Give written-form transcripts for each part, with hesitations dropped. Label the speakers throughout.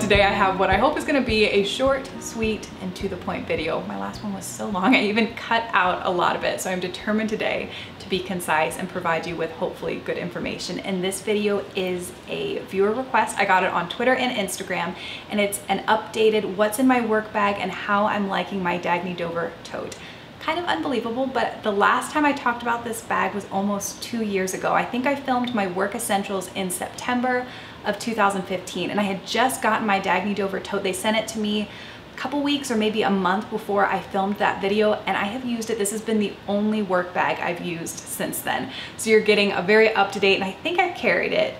Speaker 1: today I have what I hope is going to be a short, sweet, and to the point video. My last one was so long, I even cut out a lot of it, so I'm determined today to be concise and provide you with hopefully good information. And this video is a viewer request. I got it on Twitter and Instagram, and it's an updated what's in my work bag and how I'm liking my Dagne Dover tote. Kind of unbelievable, but the last time I talked about this bag was almost 2 years ago. I think I filmed my work essentials in September of 2015, and I had just gotten my Dagne Dover tote. They sent it to me a couple weeks or maybe a month before I filmed that video, and I have used it. This has been the only work bag I've used since then. So you're getting a very up-to-date, and I think I've carried it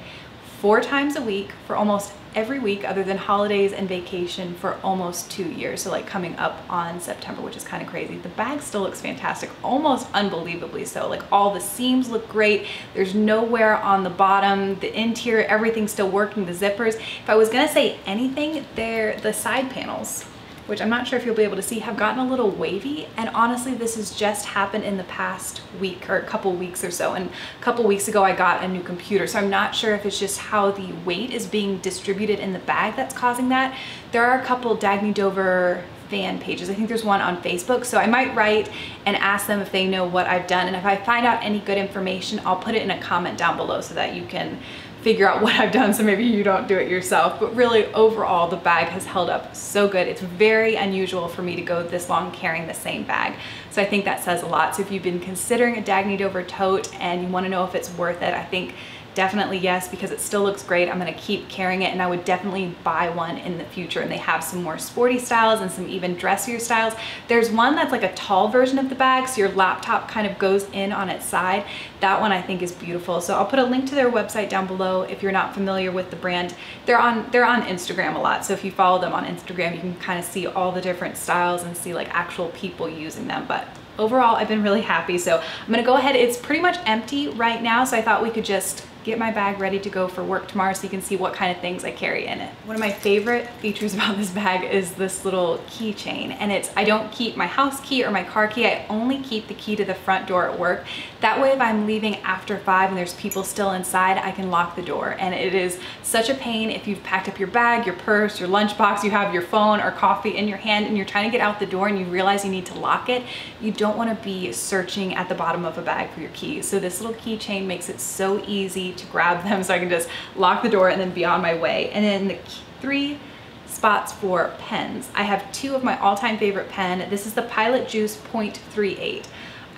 Speaker 1: 4 times a week for almost every week other than holidays and vacation for almost 2 years. So like coming up on September, which is kind of crazy. The bag still looks fantastic, almost unbelievably so. Like all the seams look great. There's no wear on the bottom, the interior, everything's still working, the zippers. If I was gonna say anything, the side panels, which I'm not sure if you'll be able to see, have gotten a little wavy. And honestly, this has just happened in the past week or a couple weeks or so. And a couple weeks ago, I got a new computer. So I'm not sure if it's just how the weight is being distributed in the bag that's causing that. There are a couple Dagne Dover fan pages. I think there's one on Facebook. So I might write and ask them if they know what I've done. And if I find out any good information, I'll put it in a comment down below so that you can figure out what I've done, so maybe you don't do it yourself. But really, overall, the bag has held up so good. It's very unusual for me to go this long carrying the same bag. So I think that says a lot. So if you've been considering a Dagne Dover tote and you want to know if it's worth it, I think definitely yes, because it still looks great. I'm going to keep carrying it, and I would definitely buy one in the future. And they have some more sporty styles and some even dressier styles. There's one that's like a tall version of the bag, so your laptop kind of goes in on its side. That one I think is beautiful. So I'll put a link to their website down below if you're not familiar with the brand. They're on Instagram a lot, so if you follow them on Instagram, you can kind of see all the different styles and see like actual people using them. But overall, I've been really happy. So I'm gonna go ahead. It's pretty much empty right now, so I thought we could just get my bag ready to go for work tomorrow so you can see what kind of things I carry in it. One of my favorite features about this bag is this little keychain, and I don't keep my house key or my car key. I only keep the key to the front door at work. That way, if I'm leaving after 5 and there's people still inside, I can lock the door. And it is such a pain if you've packed up your bag, your purse, your lunchbox, you have your phone or coffee in your hand and you're trying to get out the door and you realize you need to lock it. You don't want to be searching at the bottom of a bag for your keys. So this little keychain makes it so easy to grab them, so I can just lock the door and then be on my way. And then the 3 spots for pens. I have 2 of my all-time favorite pen. This is the Pilot Juice .38.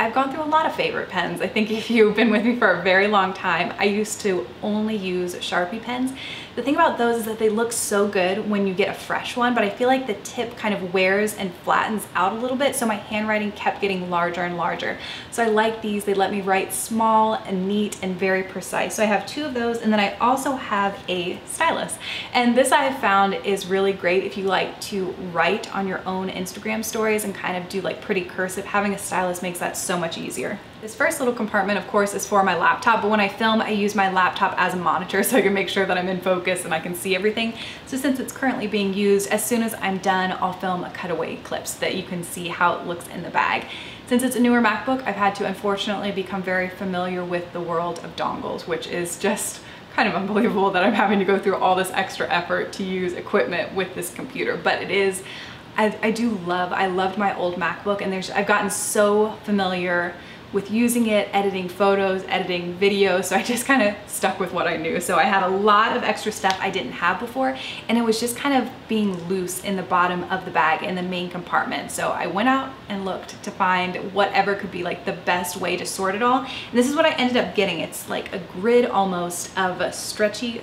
Speaker 1: I've gone through a lot of favorite pens. I think if you've been with me for a very long time, I used to only use Sharpie pens. The thing about those is that they look so good when you get a fresh one, but I feel like the tip kind of wears and flattens out a little bit, so my handwriting kept getting larger and larger. So I like these. They let me write small and neat and very precise. So I have 2 of those, and then I also have a stylus. And this I have found is really great if you like to write on your own Instagram stories and kind of do like pretty cursive. Having a stylus makes that so much easier. This first little compartment, of course, is for my laptop, but when I film, I use my laptop as a monitor so I can make sure that I'm in focus and I can see everything. So since it's currently being used, as soon as I'm done, I'll film a cutaway clip so that you can see how it looks in the bag. Since it's a newer MacBook, I've had to unfortunately become very familiar with the world of dongles, which is just kind of unbelievable that I'm having to go through all this extra effort to use equipment with this computer, but it is. I loved my old MacBook, and I've gotten so familiar with using it, editing photos, editing videos, so I just kind of stuck with what I knew. So I had a lot of extra stuff I didn't have before, and it was just kind of being loose in the bottom of the bag in the main compartment. So I went out and looked to find whatever could be like the best way to sort it all. And this is what I ended up getting. It's like a grid almost of a stretchy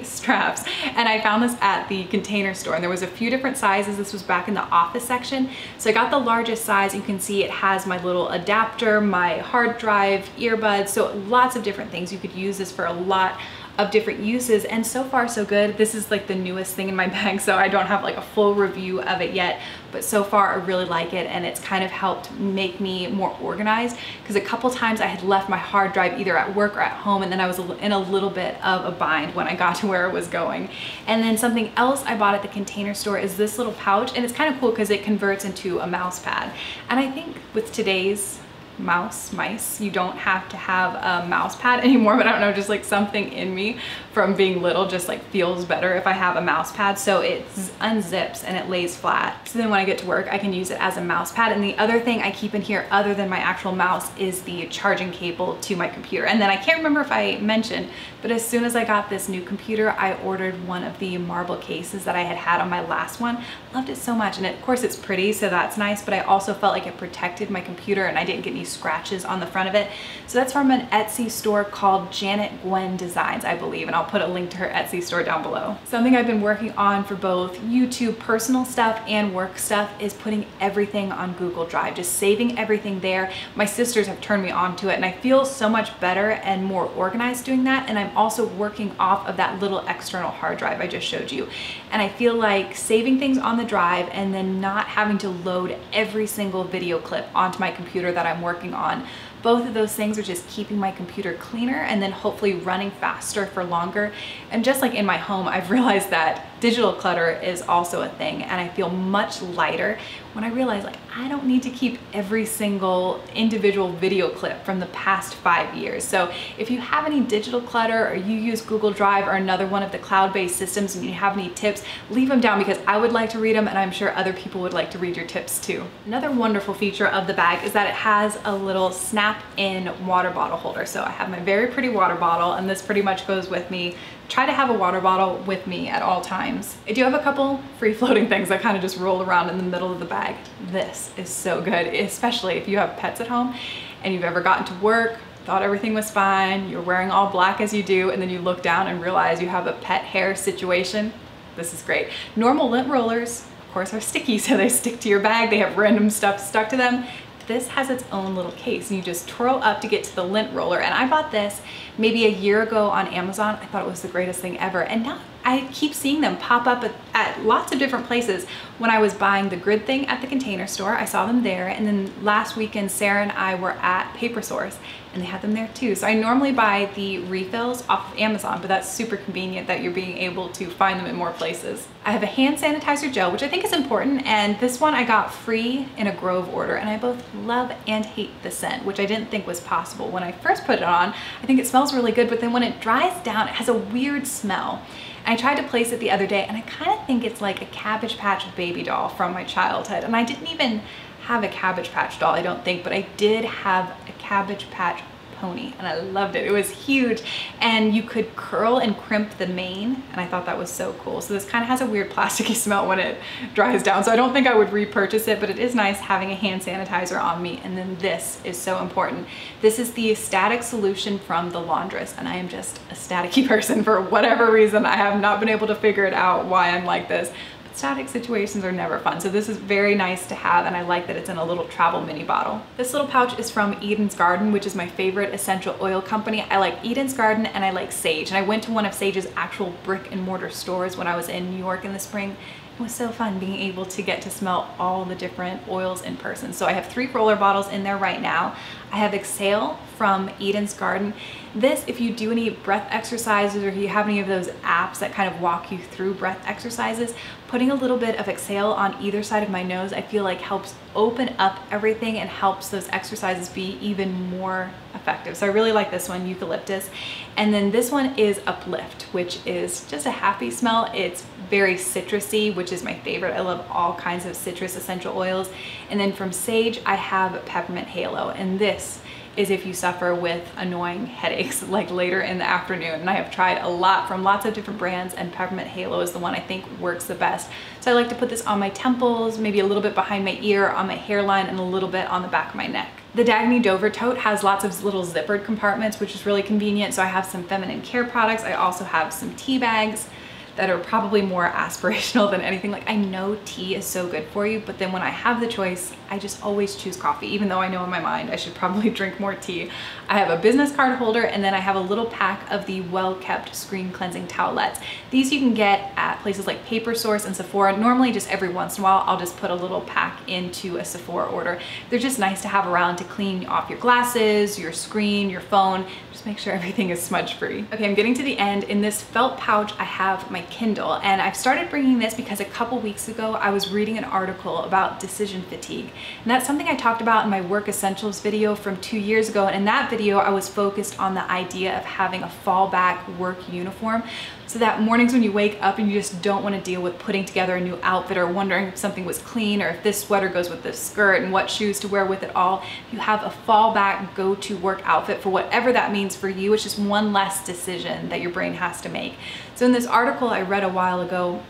Speaker 1: straps, and I found this at the Container Store, and there was a few different sizes. This was back in the office section, so I got the largest size. You can see it has my little adapter, my hard drive, earbuds, so lots of different things. You could use this for a lot of different uses, and so far so good. This is like the newest thing in my bag, so I don't have like a full review of it yet, but so far I really like it, and it's kind of helped make me more organized, because a couple times I had left my hard drive either at work or at home, and then I was in a little bit of a bind when I got to where it was going. And then something else I bought at the Container Store is this little pouch, and it's kind of cool because it converts into a mouse pad. And I think with today's mice. You don't have to have a mouse pad anymore, but I don't know, just like something in me from being little just like feels better if I have a mouse pad. So it unzips and it lays flat. So then when I get to work, I can use it as a mouse pad. And the other thing I keep in here other than my actual mouse is the charging cable to my computer. And then I can't remember if I mentioned, but as soon as I got this new computer, I ordered one of the marble cases that I had on my last one. Loved it so much. And of course it's pretty, so that's nice, but I also felt like it protected my computer and I didn't get any scratches on the front of it. So that's from an Etsy store called Janet Gwen Designs, I believe, and I'll put a link to her Etsy store down below. Something I've been working on for both YouTube personal stuff and work stuff is putting everything on Google Drive, just saving everything there. My sisters have turned me on to it and I feel so much better and more organized doing that. And I'm also working off of that little external hard drive I just showed you. And I feel like saving things on the drive and then not having to load every single video clip onto my computer that I'm working on, both of those things are just keeping my computer cleaner and then hopefully running faster for longer. And just like in my home, I've realized that digital clutter is also a thing, and I feel much lighter when I realize like I don't need to keep every single individual video clip from the past 5 years. So if you have any digital clutter or you use Google Drive or another one of the cloud-based systems and you have any tips, leave them down because I would like to read them and I'm sure other people would like to read your tips too. Another wonderful feature of the bag is that it has a little snap-in water bottle holder. So I have my very pretty water bottle and this pretty much goes with me. Try to have a water bottle with me at all times. I do have a couple free floating things that kind of just roll around in the middle of the bag. This is so good, especially if you have pets at home and you've ever gotten to work, thought everything was fine, you're wearing all black as you do, and then you look down and realize you have a pet hair situation. This is great. Normal lint rollers, of course, are sticky, so they stick to your bag. They have random stuff stuck to them. This has its own little case and you just twirl up to get to the lint roller. And I bought this maybe a year ago on Amazon. I thought it was the greatest thing ever. And now I keep seeing them pop up at lots of different places. When I was buying the grid thing at the Container Store, I saw them there. And then last weekend, Sarah and I were at Paper Source and they had them there too. So I normally buy the refills off of Amazon, but that's super convenient that you're being able to find them in more places. I have a hand sanitizer gel, which I think is important. And this one I got free in a Grove order. And I both love and hate the scent, which I didn't think was possible. When I first put it on, I think it smells really good, but then when it dries down, it has a weird smell. And I tried to place it the other day and I kind of think it's like a Cabbage Patch baby doll from my childhood. And I didn't even have a Cabbage Patch doll, I don't think, but I did have a Cabbage Patch pony and I loved it. It was huge and you could curl and crimp the mane and I thought that was so cool. So this kind of has a weird plasticky smell when it dries down. So I don't think I would repurchase it, but it is nice having a hand sanitizer on me. And then this is so important. This is the static solution from the Laundress and I am just a staticky person for whatever reason. I have not been able to figure it out why I'm like this. Static situations are never fun. So this is very nice to have and I like that it's in a little travel mini bottle. This little pouch is from Eden's Garden, which is my favorite essential oil company. I like Eden's Garden and I like Sage. And I went to one of Sage's actual brick and mortar stores when I was in New York in the spring. It was so fun being able to get to smell all the different oils in person. So I have 3 roller bottles in there right now. I have Exhale from Eden's Garden. This, if you do any breath exercises or if you have any of those apps that kind of walk you through breath exercises, putting a little bit of Exhale on either side of my nose, I feel like helps open up everything and helps those exercises be even more effective. So I really like this one, Eucalyptus. And then this one is Uplift, which is just a happy smell. It's very citrusy, which is my favorite. I love all kinds of citrus essential oils. And then from Sage, I have Peppermint Halo. And this is if you suffer with annoying headaches like later in the afternoon. And I have tried a lot from lots of different brands and Peppermint Halo is the one I think works the best. So I like to put this on my temples, maybe a little bit behind my ear, on my hairline, and a little bit on the back of my neck. The Dagne Dover tote has lots of little zippered compartments, which is really convenient. So I have some feminine care products. I also have some tea bags that are probably more aspirational than anything. Like, I know tea is so good for you, but then when I have the choice, I just always choose coffee, even though I know in my mind I should probably drink more tea. I have a business card holder, and then I have a little pack of the well-kept screen cleansing towelettes. These you can get at places like Paper Source and Sephora. Normally just every once in a while, I'll just put a little pack into a Sephora order. They're just nice to have around to clean off your glasses, your screen, your phone. Just make sure everything is smudge free. Okay, I'm getting to the end. In this felt pouch, I have my Kindle. And I've started bringing this because a couple weeks ago I was reading an article about decision fatigue. And that's something I talked about in my work essentials video from 2 years ago. And in that video, I was focused on the idea of having a fallback work uniform, so that mornings when you wake up and you just don't want to deal with putting together a new outfit or wondering if something was clean or if this sweater goes with this skirt and what shoes to wear with it all, you have a fallback go-to work outfit for whatever that means for you. It's just one less decision that your brain has to make. So in this article I read a while ago,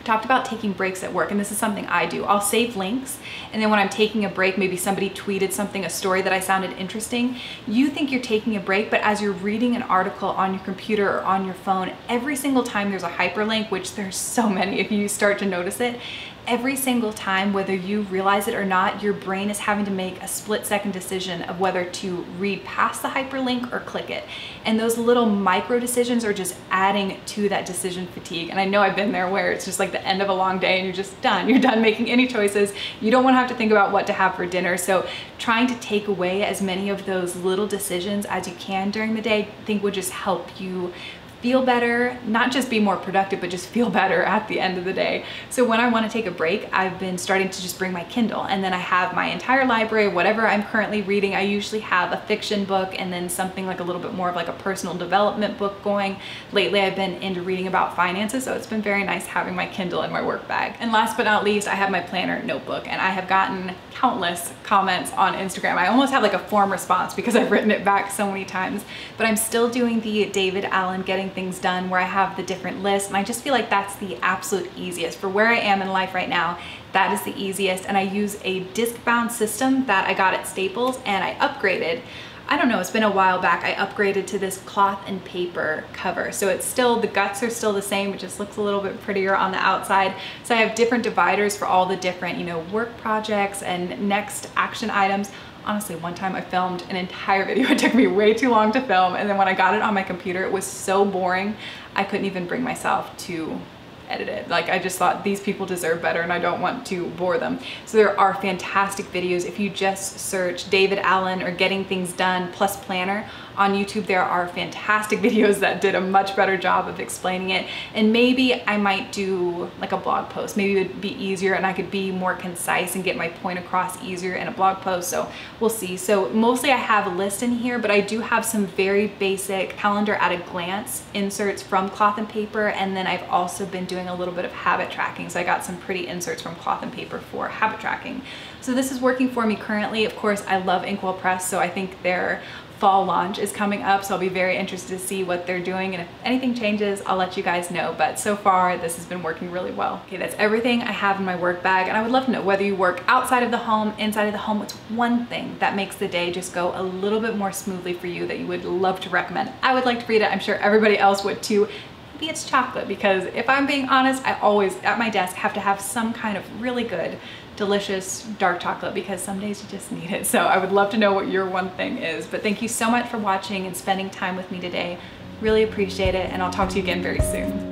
Speaker 1: talked about taking breaks at work, and this is something I do. I'll save links, and then when I'm taking a break, maybe somebody tweeted something, a story that I sounded interesting, you think you're taking a break, but as you're reading an article on your computer or on your phone, every single time there's a hyperlink, which there's so many if you start to notice it, every single time, whether you realize it or not, your brain is having to make a split-second decision of whether to read past the hyperlink or click it. And those little micro decisions are just adding to that decision fatigue. And I know I've been there where it's just like the end of a long day and you're just done. You're done making any choices. You don't want to have to think about what to have for dinner. So trying to take away as many of those little decisions as you can during the day, I think would just help you feel better, not just be more productive, but just feel better at the end of the day. So when I want to take a break, I've been starting to just bring my Kindle, and then I have my entire library, whatever I'm currently reading. I usually have a fiction book and then something like a little bit more of like a personal development book going. Lately I've been into reading about finances, so it's been very nice having my Kindle in my work bag. And last but not least, I have my planner notebook, and I have gotten countless comments on Instagram. I almost have like a form response because I've written it back so many times, but I'm still doing the David Allen Getting Things Done, where I have the different lists, and I just feel like that's the absolute easiest for where I am in life right now. That is the easiest, and I use a disc-bound system that I got at Staples, and I upgraded. I don't know, it's been a while back, I upgraded to this cloth and paper cover. So it's still, the guts are still the same, it just looks a little bit prettier on the outside. So I have different dividers for all the different, you know, work projects and next action items. Honestly, one time I filmed an entire video. It took me way too long to film, and then when I got it on my computer, it was so boring, I couldn't even bring myself to edit it. Like, I just thought these people deserve better and I don't want to bore them. So there are fantastic videos. If you just search David Allen or Getting Things Done plus Planner on YouTube, there are fantastic videos that did a much better job of explaining it. And maybe I might do like a blog post. Maybe it would be easier and I could be more concise and get my point across easier in a blog post. So we'll see. So mostly I have a list in here, but I do have some very basic calendar at a glance inserts from cloth and paper. And then I've also been doing a little bit of habit tracking. So I got some pretty inserts from cloth and paper for habit tracking. So this is working for me currently. Of course, I love Inkwell Press, so I think their fall launch is coming up, so I'll be very interested to see what they're doing, and if anything changes, I'll let you guys know. But so far, this has been working really well. Okay, that's everything I have in my work bag, and I would love to know whether you work outside of the home, inside of the home, what's one thing that makes the day just go a little bit more smoothly for you that you would love to recommend. I would like to read it. I'm sure everybody else would too. Maybe it's chocolate, because if I'm being honest, I always, at my desk, have to have some kind of really good, delicious dark chocolate, because some days you just need it. So I would love to know what your one thing is. But thank you so much for watching and spending time with me today. Really appreciate it, and I'll talk to you again very soon.